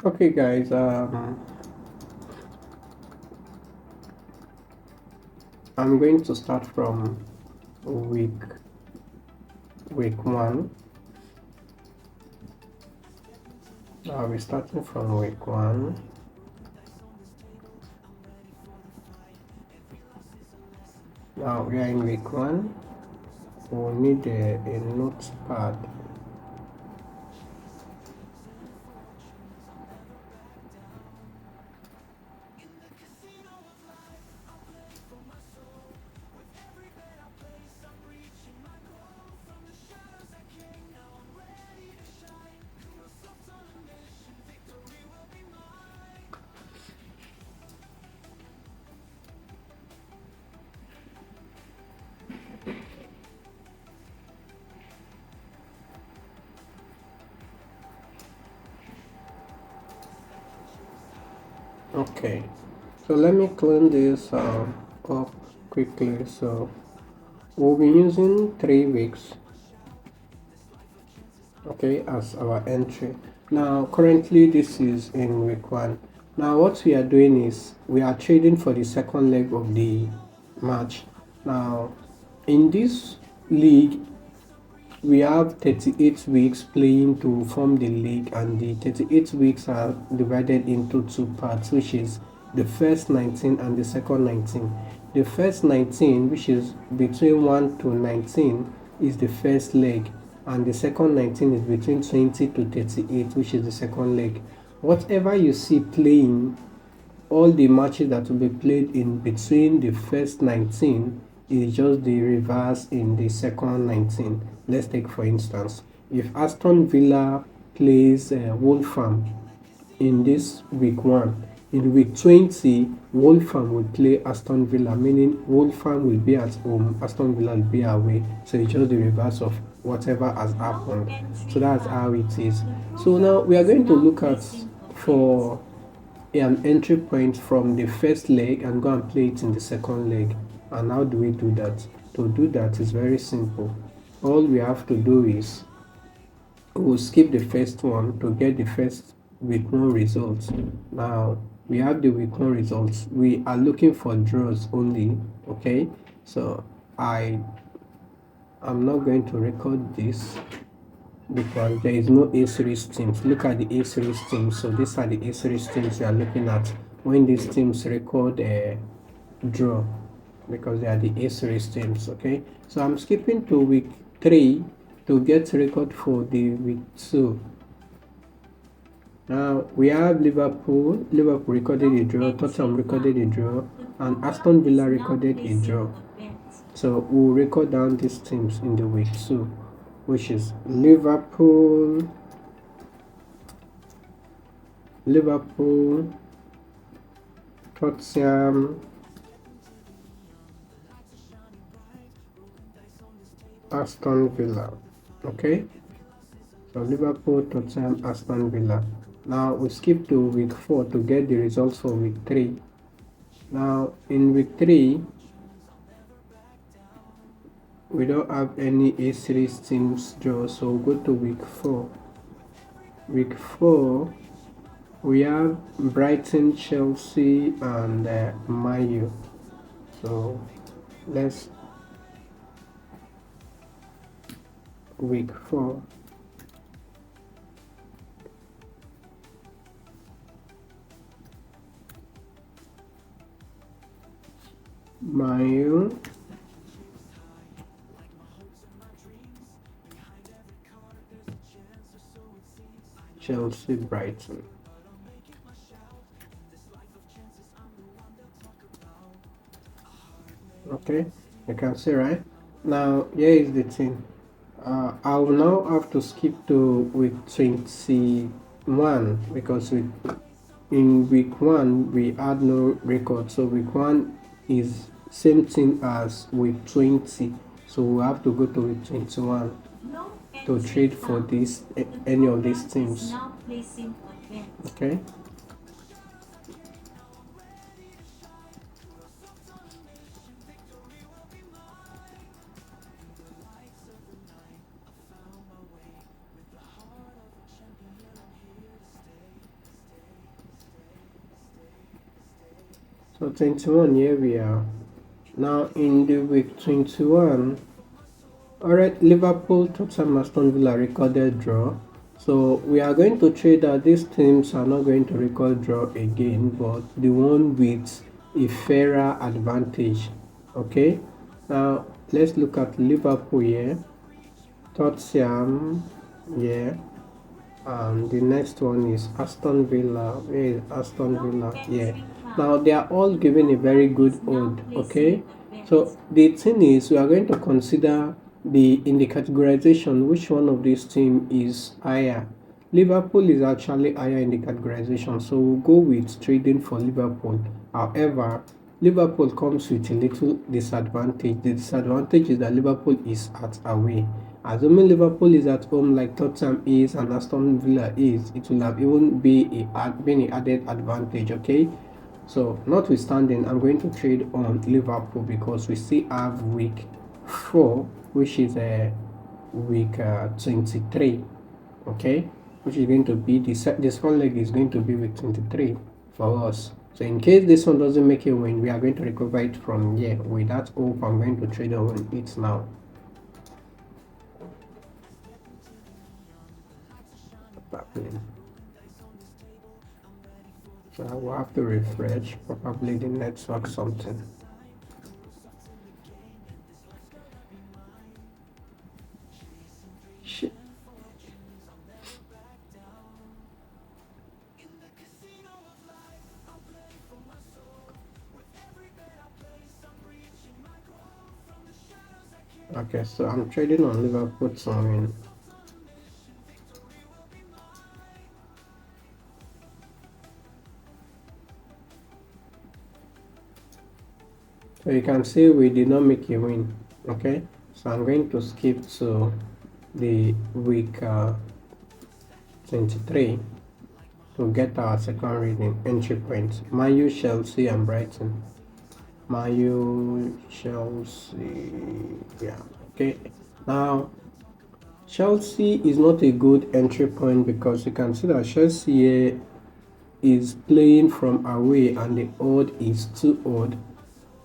Okay, guys. I'm going to start from week one. We're starting from week one. Now we are in week one. We'll need a notepad. Okay, so let me clean this up quickly. So we'll be using 3 weeks, okay, as our entry. Now currently this is in week one. Now what we are doing is we are trading for the second leg of the match. Now in this league we have 38 weeks playing to form the league, and the 38 weeks are divided into two parts, which is the first 19 and the second 19. The first 19, which is between 1 to 19, is the first leg, and the second 19 is between 20 to 38, which is the second leg. Whatever you see playing, all the matches that will be played in between the first 19 is just the reverse in the second 19. Let's take for instance, if Aston Villa plays Wolfham in this week one, in week 20 Wolfham will play Aston Villa, meaning Wolfham will be at home, Aston Villa will be away. So it's just the reverse of whatever has happened. So that's how it is. So now we are going to look at for an entry point from the first leg and go and play it in the second leg. And how do we do that? To do that is very simple. All we have to do is we'll skip the first one to get the first week one results. Now we have the week one results. We are looking for draws only. Okay, so I'm not going to record this because there is no A series teams. Look at the A series teams. So these are the A series teams we are looking at when these teams record a draw, because they are the A series teams. Okay, so I'm skipping to week 3 to get record for the week 2. Now we have Liverpool. Liverpool recorded a draw, Tottenham recorded a draw, and Aston Villa recorded a draw. So we'll record down these teams in the week 2, which is Liverpool, Tottenham, Aston Villa. Okay, so Liverpool, Tottenham, Aston Villa. Now we skip to week 4 to get the results for week 3. Now in week 3 we don't have any A series teams draw, so we'll go to week 4. Week 4 we have Brighton, Chelsea, and Man U. So let's week 4. Man U, Chelsea, Brighton. Okay, you can see, right? Now here is the thing. I will now have to skip to week 21 because in week 1 we had no record, so week 1 is same thing as week 20, so we have to go to week 21 to trade for this any of these teams. Okay, So 21, here we are. Now in the week 21, alright, Liverpool, Tottenham, Aston Villa recorded draw. So we are going to trade that these teams are not going to record draw again, but the one with a fairer advantage. Okay. Now let's look at Liverpool here, Tottenham, yeah. The next one is Aston Villa. Where is Aston Villa? Yeah. Now they are all given a very good odd. Okay. So the thing is, we are going to consider the in the categorization which one of these team is higher. Liverpool is actually higher in the categorization, so we'll go with trading for Liverpool. However, Liverpool comes with a little disadvantage. The disadvantage is that Liverpool is at away. Assuming Liverpool is at home like Tottenham is and Aston Villa is, it will have even been an added advantage. Okay, so notwithstanding, I'm going to trade on Liverpool because we still have week 4, which is week 23. Okay, which is going to be this one leg is going to be week 23 for us. So in case this one doesn't make a win, we are going to recover it from here. With that hope, I'm going to trade on it now. So I will have to refresh, probably the network something. Shit. Okay, so I'm trading on Liverpool to win. So you can see we did not make a win. Okay, so I'm going to skip to the week 23 to get our second reading entry points. Mayu, Chelsea, and Brighton. Mayu, Chelsea, yeah. Okay, now Chelsea is not a good entry point because you can see that Chelsea is playing from away and the odd is too odd.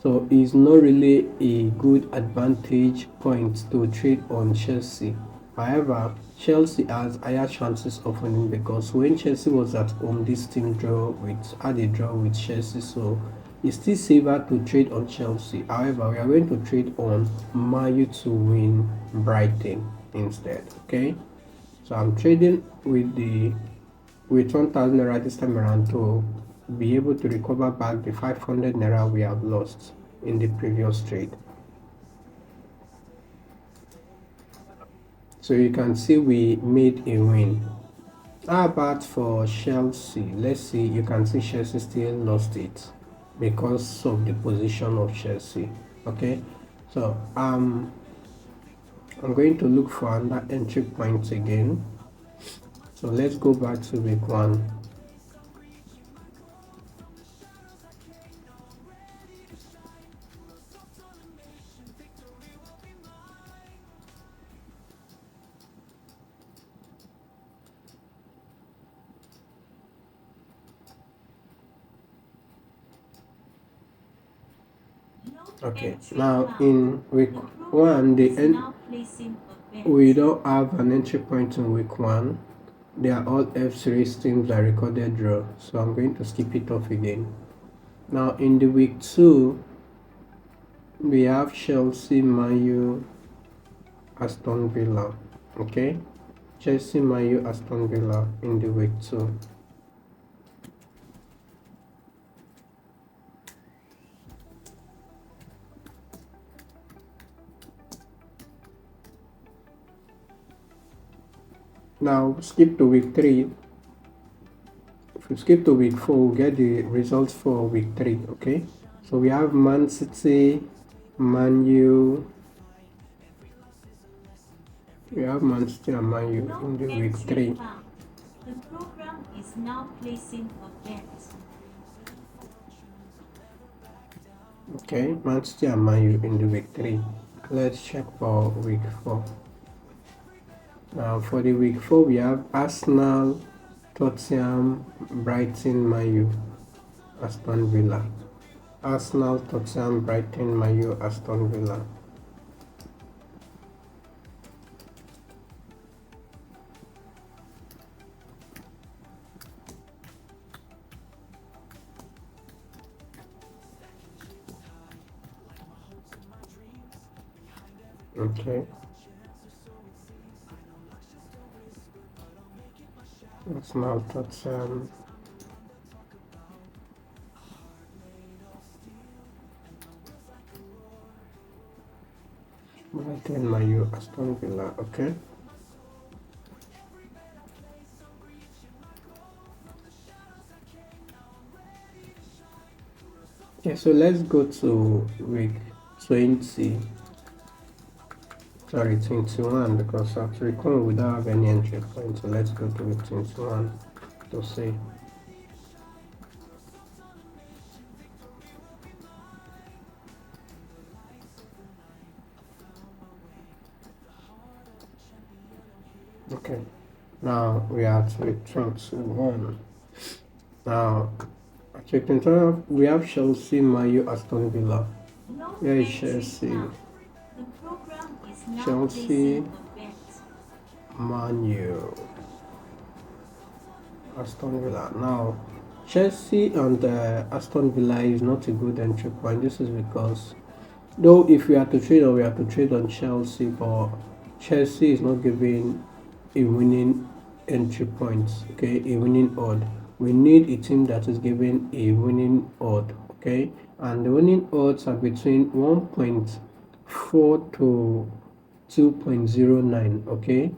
So it's not really a good advantage point to trade on Chelsea. However, Chelsea has higher chances of winning because when Chelsea was at home, this team had a draw with Chelsea, so it's still safer to trade on Chelsea. However, we are going to trade on Mayu to win Brighton instead. Okay, so I'm trading with 1,000 naira this time around to be able to recover back the 500 naira we have lost in the previous trade. So you can see we made a win. How about for Chelsea? Let's see, you can see Chelsea still lost it because of the position of Chelsea. Okay, so I'm going to look for another entry point again. So let's go back to week 1. Okay, now in week 1, we don't have an entry point in week 1. They are all F-Series teams that recorded draw, so I'm going to skip it off again. Now in the week 2, we have Chelsea, Man U, Aston Villa. Okay, Chelsea, Man U, Aston Villa in the week 2. Now skip to week 3. If we skip to week 4, we'll get the results for week 3. Okay, so we have Man City, Man U. We have Man City and Man U in the week 3. The program is now placing a bet. Okay, Man City and Man U in the week 3. Let's check for week 4. Now for the week 4, we have Arsenal, Tottenham, Brighton, Man U, Aston Villa. Arsenal, Tottenham, Brighton, Man U, Aston Villa. Okay. Arsenal, Tottenham. Brighton, Man U, Aston Villa. Okay. Okay, so let's go to week 20. Sorry, 21, because after recall we don't have any entry point. So let's go to week 21 to see. Okay, now we are at week 21. Now, at week 21, we have Chelsea, Man U, Aston Villa. No Where is entry Chelsea? found. The program is now Chelsea, placing a bet. Man U, Aston Villa. Now, Chelsea and Aston Villa is not a good entry point. This is because, though, if we are to trade we are to trade on Chelsea, but Chelsea is not giving a winning entry point, okay, a winning odd. We need a team that is giving a winning odd, okay, and the winning odds are between 1.4 to 2.09, okay.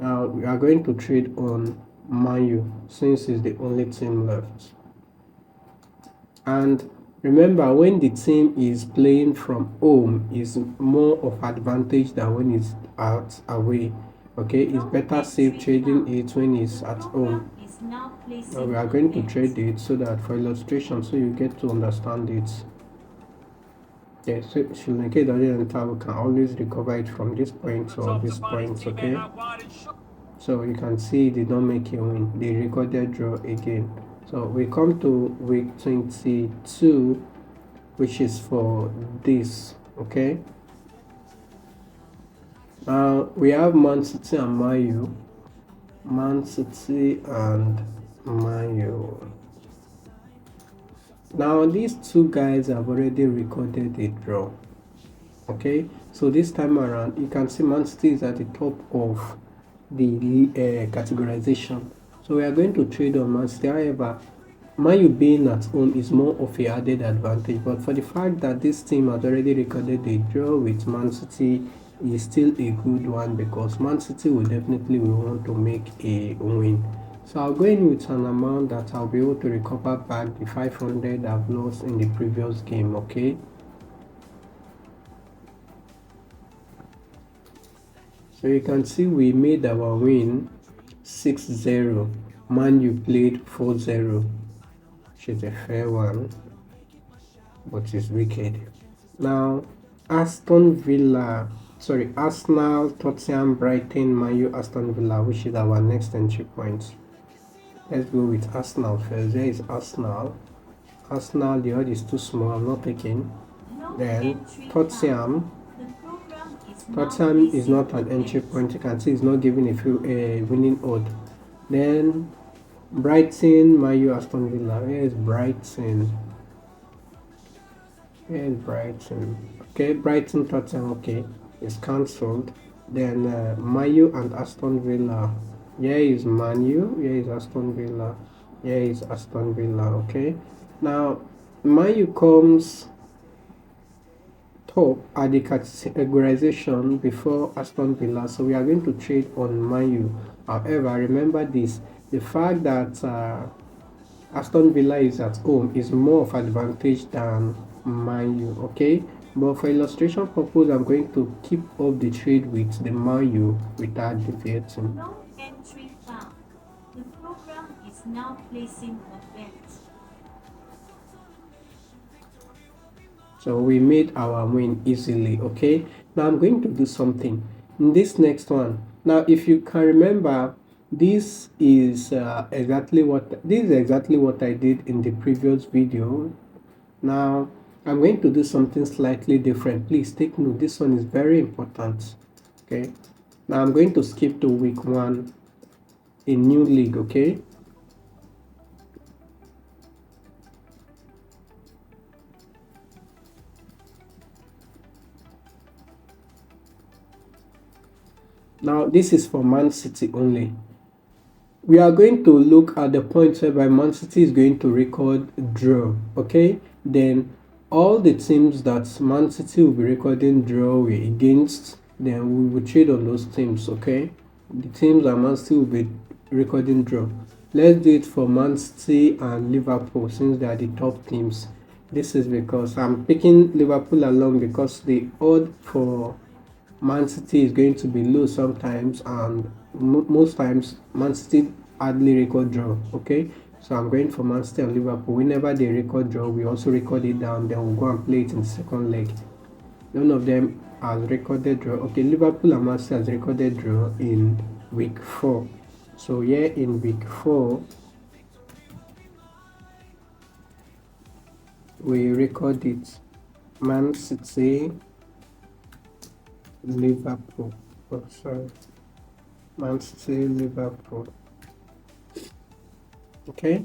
Now we are going to trade on Man U since it's the only team left. And remember, when the team is playing from home, is more of advantage than when it's out away. Okay, it's better safe trading it when it's at home. Now we are going to trade it so that for illustration, so you get to understand it. Okay, so Shilneke doesn't enter, we can always recover it from this point or this point. Okay, so you can see they don't make a win, they recorded draw again. So we come to week 22, which is for this. Okay, now we have Man City and Man U. Man City and Man U. Now these two guys have already recorded a draw. Okay, so this time around you can see Man City is at the top of the categorization. So we are going to trade on Man City. However, Man U being at home is more of a added advantage, but for the fact that this team has already recorded a draw with Man City is still a good one, because Man City will definitely want to make a win. So I'll go in with an amount that I'll be able to recover back the 500 I've lost in the previous game. Okay, so you can see we made our win 6-0. Man U played 4-0, which is a fair one, but it's wicked. Now, Arsenal, Tottenham, Brighton, Man U, Aston Villa, which is our next entry point. Let's go with Arsenal first. There is Arsenal. The odd is too small, I'm not taking. Then Tottenham. Tottenham is not an entry point. You can see it's not giving a winning odd. Then Brighton, Man U, Aston Villa. Where is Brighton? Okay, Brighton, Tottenham. Okay, it's cancelled. Then Man U and Aston Villa. Here is Man U. Here is Aston Villa. Here is Aston Villa. Okay, now Man U comes top at the categorization before Aston Villa, so we are going to trade on Man U. However, remember this: the fact that Aston Villa is at home is more of advantage than Man U. Okay, but for illustration purpose, I'm going to keep up the trade with the Man U without deviating. No entry found. The program is now placing a bet. So we made our win easily. Okay, now I'm going to do something in this next one. Now, if you can remember, this is exactly what I did in the previous video. Now I'm going to do something slightly different. Please take note, this one is very important. Okay, now I'm going to skip to week 1, a new league. Okay, now this is for Man City only. We are going to look at the point whereby Man City is going to record draw. Okay, then all the teams that Man City will be recording draw against, then we will trade on those teams. Okay, the teams that Man City will be recording draw. Let's do it for Man City and Liverpool since they are the top teams. This is because I'm picking Liverpool along because the odd for Man City is going to be low sometimes, and most times Man City hardly record draw. Okay, so I'm going for Man City and Liverpool. Whenever they record draw, we also record it down, then we'll go and play it in the second leg. None of them has recorded draw. Okay, Liverpool and Man City has recorded draw in week 4. So here in week 4, we record it. Man City, Liverpool. Oh, sorry. Man City, Liverpool. Okay,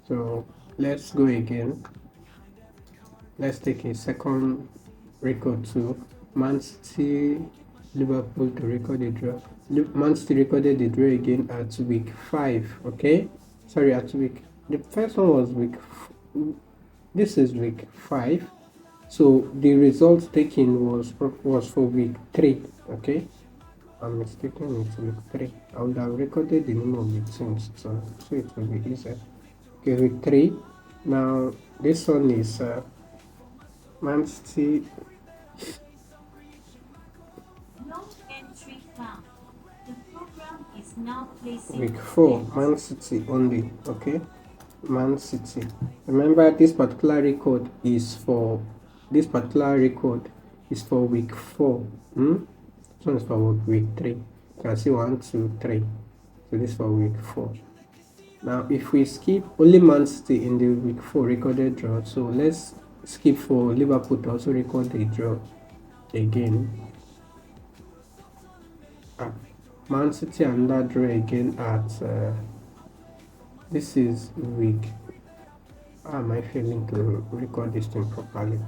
so let's go again. Let's take a second record to Man City, Liverpool to record a draw. Man City recorded the draw again at week 5. Okay, sorry, at week. The first one was this is week 5. So the result taken was for week 3. Okay, I'm mistaken, it's week 3. I would have recorded the name of the teams, so it will be easier. Okay, week 3. Now this one is Man City. No entry found. The program is now placing Week 4, Man City only. Okay, Man City. Remember, this particular record is for week 4. This one is for week 3. You can see 1, 2, 3. So this is for week 4. Now, if we skip only Man City in the week 4 recorded draw, so let's skip for Liverpool to also record the draw again. Man City and that draw again at this is week. How am I failing to record this thing properly?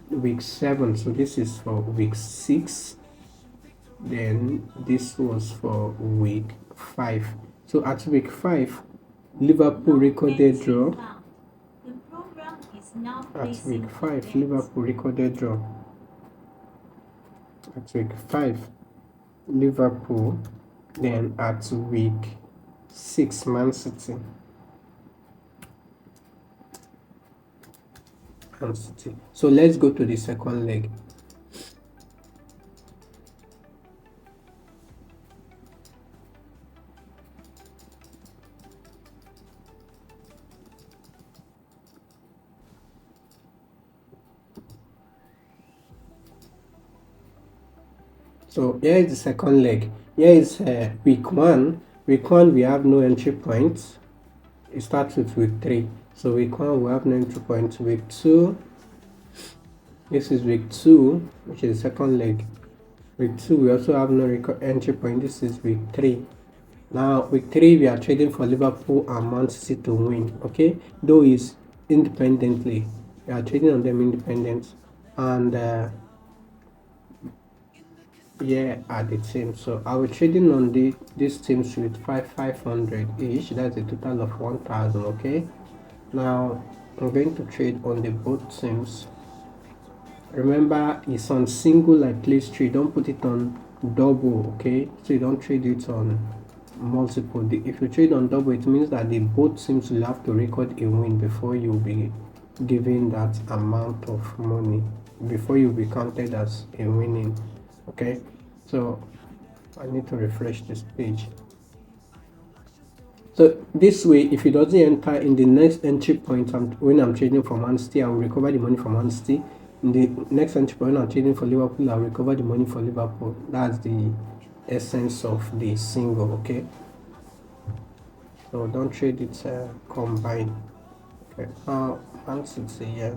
Week 7. So this is for week 6. Then this was for week 5. So at week 5, Liverpool recorded draw. The program is now At week 5, Liverpool recorded draw. At week 5, Liverpool. Then at week 6, Man City. Man City. So let's go to the second leg. So here is the second leg. Here is week 1. Week 1 we have no entry points. It starts with week 3. So week 1 we have no entry points. Week 2. This is week 2, which is the second leg. Week 2 we also have no entry point. This is week 3. Now week 3 we are trading for Liverpool and Man City to win. Okay, though is independently. We are trading on them independent, and are the team. So I will trading on these teams with 500 each. That's a total of 1,000. Okay, now I'm going to trade on the both teams. Remember, it's on single like place trade. Don't put it on double. Okay, so you don't trade it on multiple. If you trade on double, it means that the both teams will have to record a win before you'll be given that amount of money, before you'll be counted as a winning. Okay, so I need to refresh this page. So this way, if it doesn't enter in the next entry point, when I'm trading for Man City, I will recover the money from Man City. In the next entry point, when I'm trading for Liverpool, I'll recover the money for Liverpool. That's the essence of the single. Okay, so don't trade it combined. Okay, Man City, yeah.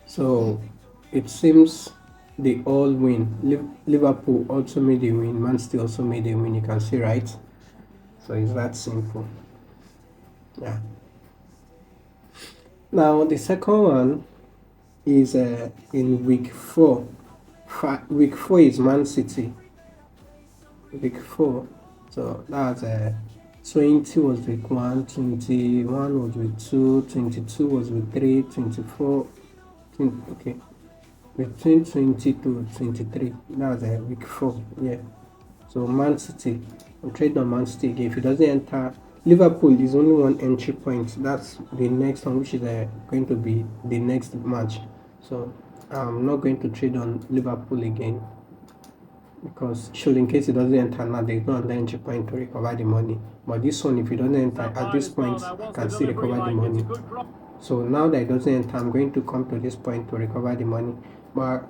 So it seems they all win. Liverpool also made a win. Man City also made a win. You can see, right? So it's that simple. Yeah. Now the second one is in week four. Week four is Man City. Week four. So that's 20 was week one, 21 was week two, 22 was week three, 24. Okay, between 20 to 23. That's week four. Yeah. So Man City, I'm trading on Man City again. If it doesn't enter, Liverpool is only one entry point. That's the next one, which is going to be the next match. So I'm not going to trade on Liverpool again because should in case it doesn't enter now, there's no other entry point to recover the money. But this one, if it doesn't enter at this point, I can still recover the money. So now that it doesn't enter, I'm going to come to this point to recover the money. But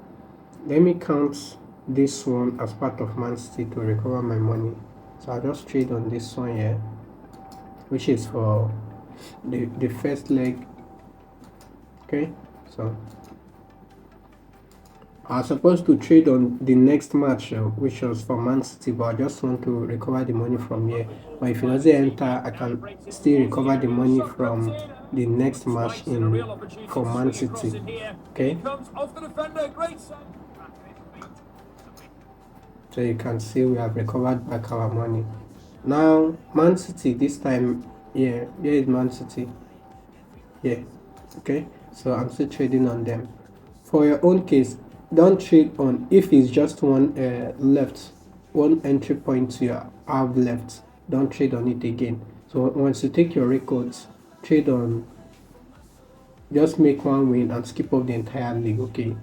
let me count this one as part of Man City to recover my money. So I'll just trade on this one here, which is for the first leg. Okay, so I was supposed to trade on the next match, which was for Man City, but I just want to recover the money from here. But if it doesn't enter, I can still recover the money from the next match in for Man City. Okay. So you can see we have recovered back our money. Now Man City this time, yeah, here is Man City. Yeah, okay. So I'm still trading on them. For your own case, don't trade on if it's just one left, one entry point you have left. Don't trade on it again. So once you take your records, trade on, just make one win and skip off the entire league, okay?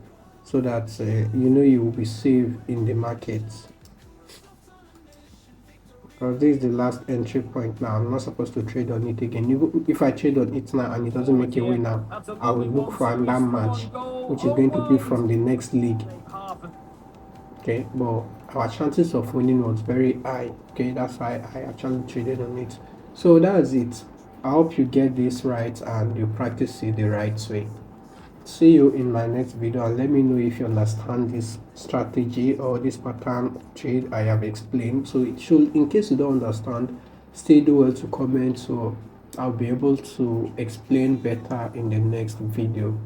So that you know you will be safe in the market. Because this is the last entry point now. I'm not supposed to trade on it again. If I trade on it now and it doesn't make a win now, I will look for another match, which is going to be from the next league. Okay, but our chances of winning was very high. Okay, that's why I actually traded on it. So that's it. I hope you get this right and you practice it the right way. See you in my next video and let me know if you understand this strategy or this pattern trade I have explained. So it should, in case you don't understand, stay do well to comment so I'll be able to explain better in the next video.